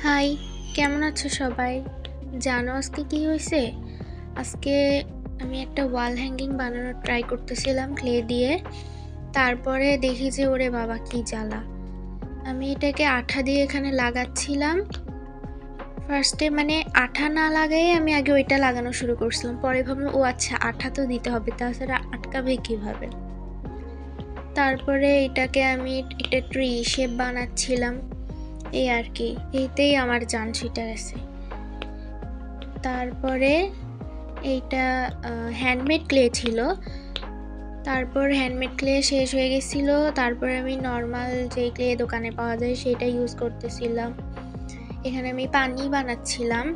High, কেমন আছো সবাই? জানো আজকে কি হয়েছে? আজকে আমি একটা ওয়াল হ্যাঙ্গিং বানানোর ট্রাই করতেছিলাম ক্লে দিয়ে। তারপরে দেখি যে ওরে বাবা কি জ্বালা। আমি এটাকে আঠা দিয়ে এখানে লাগাচ্ছিলাম। ফার্স্টে আঠা না লাগাই আমি আগে ওইটা লাগানো শুরু করছিলাম। পরে ভাবলাম ও আচ্ছা আঠা তো দিতে হবে, তাছাড়া আটকাবে কিভাবে। তারপরে এটাকে আমি একটা ট্রি শেপ বানাচ্ছিলাম, এই আর কি। এইতেই আমার জান ছুটে গেছে। তারপরে এইটা হ্যান্ডমেড ক্লে ছিল। তারপর হ্যান্ডমেড ক্লে শেষ হয়ে গেছিল। তারপরে আমি নর্মাল যে ক্লে দোকানে পাওয়া যায় সেটা ইউজ করতেছিলাম। এখানে আমি পানি বানাচ্ছিলাম,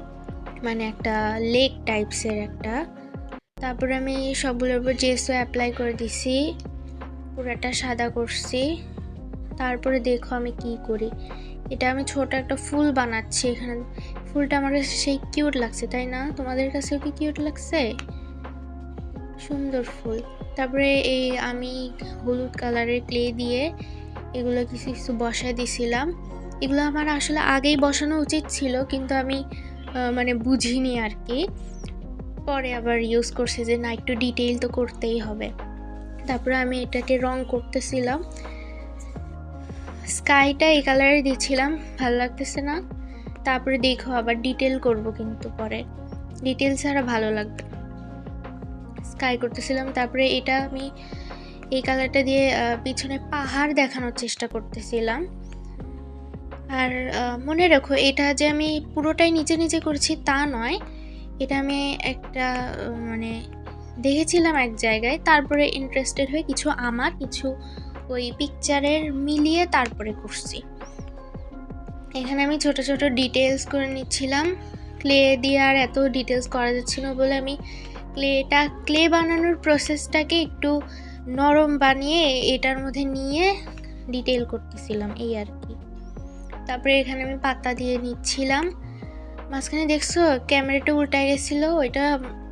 একটা লেক টাইপসের একটা। তারপরে আমি সবগুলোর উপর জেসও অ্যাপ্লাই করে দিছি, পুরাটা সাদা করছি। তারপরে দেখো আমি কি করি। এটা আমি ছোট একটা ফুল বানাচ্ছি। এখানে ফুলটা আমার কাছে সেই কিউট লাগছে, তাই না? তোমাদের কাছেও কি কিউট লাগছে? সুন্দর ফুল। তারপরে এই আমি হলুদ কালারের ক্লে দিয়ে এগুলো কিছু কিছু বসায় দিছিলাম। এগুলো আমার আসলে আগেই বসানো উচিত ছিল, কিন্তু আমি বুঝিনি আর কি। পরে আবার ইউজ করছি যে না, একটু ডিটেইল তো করতেই হবে। তারপরে আমি এটাকে রং করতেছিলাম। স্কাইটা এই কালারে দিচ্ছিলাম, ভালো লাগতেছে না। তারপরে দেখো আবার ডিটেল করব, কিন্তু পরে ডিটেল ছাড়া ভালো লাগবে। স্কাই করতেছিলাম। তারপরে এটা আমি এই কালারটা দিয়ে পিছনে পাহাড় দেখানোর চেষ্টা করতেছিলাম। আর মনে রাখো, এটা যে আমি পুরোটাই নিচে নিচে করছি তা নয়। এটা আমি একটা দেখেছিলাম এক জায়গায়, তারপরে ইন্টারেস্টেড হয়ে কিছু ওই পিকচারের মিলিয়ে তারপরে করছি। এখানে আমি ছোট ছোট ডিটেলস করে নিচ্ছিলাম। ক্লে দিয়ে আর এত ডিটেলস করা যাচ্ছিল বলে আমি ক্লে বানানোর প্রসেসটাকে একটু নরম বানিয়ে এটার মধ্যে নিয়ে ডিটেল করতেছিলাম, এই আর কি। তারপরে এখানে আমি পাতা দিয়ে নিচ্ছিলাম। মাঝখানে দেখছো ক্যামেরাটা উল্টায় গেছিল, ওইটা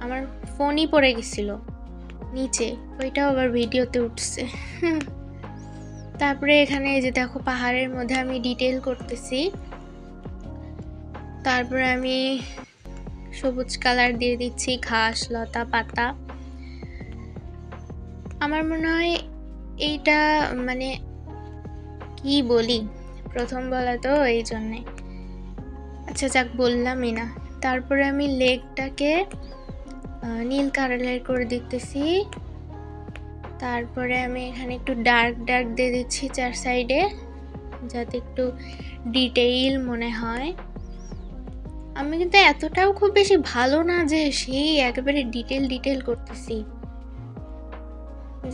আমার ফোনই পড়ে গেছিল নিচে, ওইটাও আবার ভিডিওতে উঠছে। তারপরে এখানে এই যে দেখো পাহাড়ের মধ্যে আমি ডিটেল করতেছি। তারপরে আমি সবুজ কালার দিয়ে দিচ্ছি, ঘাস লতা পাতা। আমার মনে হয় এইটা কি বলি, প্রথম বলা তো এই জন্যে, আচ্ছা যাক বললামই না। তারপরে আমি লেগটাকে নীল কালারের করে দিতেছি। তারপরে আমি এখানে একটু ডার্ক ডার্ক দিয়ে দিচ্ছি চার সাইডে, যাতে একটু ডিটেইল মনে হয়। আমি কিন্তু এতটাও খুব বেশি ভালো না যে সেই একেবারে ডিটেল করতেছি,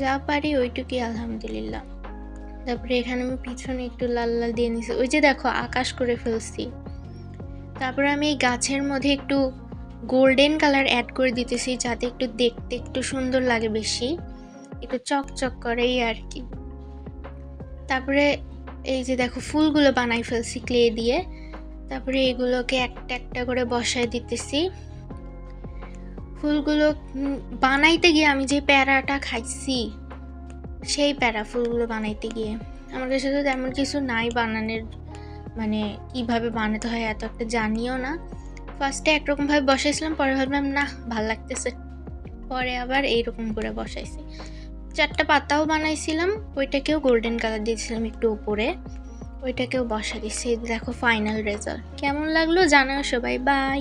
যা পারি ওইটুকুই আলহামদুলিল্লাহ। তারপরে এখানে আমি পিছনে একটু লাল লাল দিয়ে নিছি, ওই যে দেখো আকাশ করে ফেলছি। তারপরে আমি এই গাছের মধ্যে একটু গোল্ডেন কালার অ্যাড করে দিতেছি, যাতে একটু দেখতে একটু সুন্দর লাগে, বেশি একটু চকচক করে, এই আর কি। তারপরে এই যে দেখো ফুলগুলো বানাই ফেলছি ক্লে দিয়ে। তারপরে এগুলোকে একটা একটা করে বসায় দিতেছি। ফুলগুলো বানাইতে গিয়ে আমি যে প্যারাটা খাইছি, সেই প্যারা ফুলগুলো বানাইতে গিয়ে আমার কাছে তো তেমন কিছু নাই বানানোর, কিভাবে বানাতে হয় এত একটা জানিও না। ফার্স্টে একরকমভাবে বসাইছিলাম, পরে ভাবলাম না ভাল লাগতেছে, পরে আবার এইরকম করে বসাইছি। 4টা পাতাও বানাইছিলাম, ওইটাকেও গোল্ডেন কালার দিয়েছিলাম একটু উপরে, ওইটাকেও বসা দিচ্ছি। দেখো ফাইনাল রেজাল্ট কেমন লাগলো জানাও সবাই। বাই।